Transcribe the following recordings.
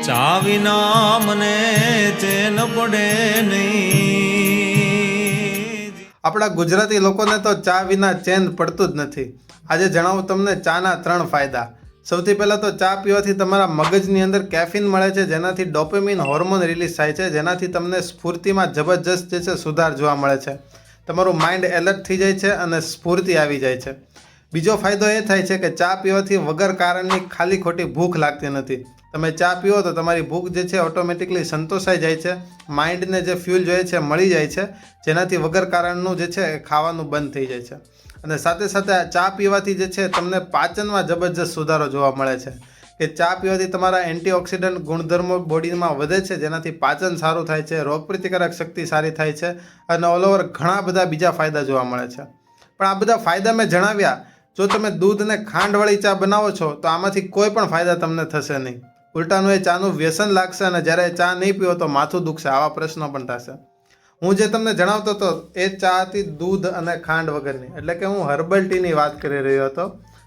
ચા વિના મને ચેન પડે નહીં। આપણા ગુજરાતી લોકોને તો ચા વિના ચેન પડતું જ નથી। આજે જણાવું તમને ચાના 3 ફાયદા। સૌથી પહેલાં તો ચા પીવાથી તમારા મગજની અંદર કેફીન મળે છે, જેનાથી ડોપામિન હોર્મોન રિલીઝ થાય છે, જેનાથી તમને સ્ફૂર્તિમાં જબરજસ્ત જે છે સુધાર જોવા મળે છે। તમારું માઇન્ડ એલર્ટ થઈ જાય છે અને સ્ફૂર્તિ આવી જાય છે। બીજો ફાયદો એ થાય છે કે ચા પીવાથી વગર કારણની ખાલી ખોટી ભૂખ લાગતી નથી। તમે ચા પીવો તો તમારી ભૂખ જે છે ઓટોમેટિકલી સંતોષાઈ જાય છે, માઇન્ડને જે ફ્યુલ જોઈએ છે મળી જાય છે, જેનાથી વગર કારણનું જે છે ખાવાનું બંધ થઈ જાય છે। અને સાથે સાથે આ ચા પીવાથી જે છે તમને પાચનમાં જબરજસ્ત સુધારો જોવા મળે છે કે ચા પીવાથી તમારા એન્ટીઓક્સિડન્ટ ગુણધર્મો બોડીમાં વધે છે, જેનાથી પાચન સારું થાય છે, રોગપ્રતિકારક શક્તિ સારી થાય છે અને ઓલ ઓવર ઘણા બધા બીજા ફાયદા જોવા મળે છે। પણ આ બધા ફાયદા મેં જણાવ્યા, જો તમે દૂધ અને ખાંડવાળી ચા બનાવો છો તો આમાંથી કોઈ પણ ફાયદા તમને થશે નહીં। ઉલટાનું એ ચાનું વ્યસન લાગશે અને જ્યારે ચા નહીં પીવો તો માથું દુખશે, આવા પ્રશ્નો પણ થશે। હું જે તમને જણાવતો હતો એ ચા હતી દૂધ અને ખાંડ વગરની, એટલે કે હું હર્બલ ટીની વાત કરી રહ્યો હતો।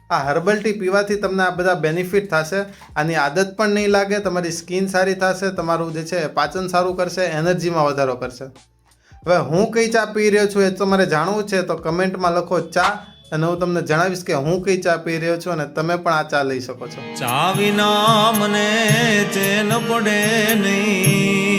આ હર્બલ ટી પીવાથી તમને આ બધા બેનિફિટ થશે, આની આદત પણ નહીં લાગે, તમારી સ્કિન સારી થશે, તમારું જે છે પાચન સારું કરશે, એનર્જીમાં વધારો કરશે। હવે હું કઈ ચા પી રહ્યો છું એ તમારે જાણવું છે તો કમેન્ટમાં લખો ચા, અને હું તમને જણાવીશ કે હું કઈ ચા પી રહ્યો છું અને તમે પણ આ ચા લઈ શકો છો। ચા વિના મને ચેન પડે નહીં।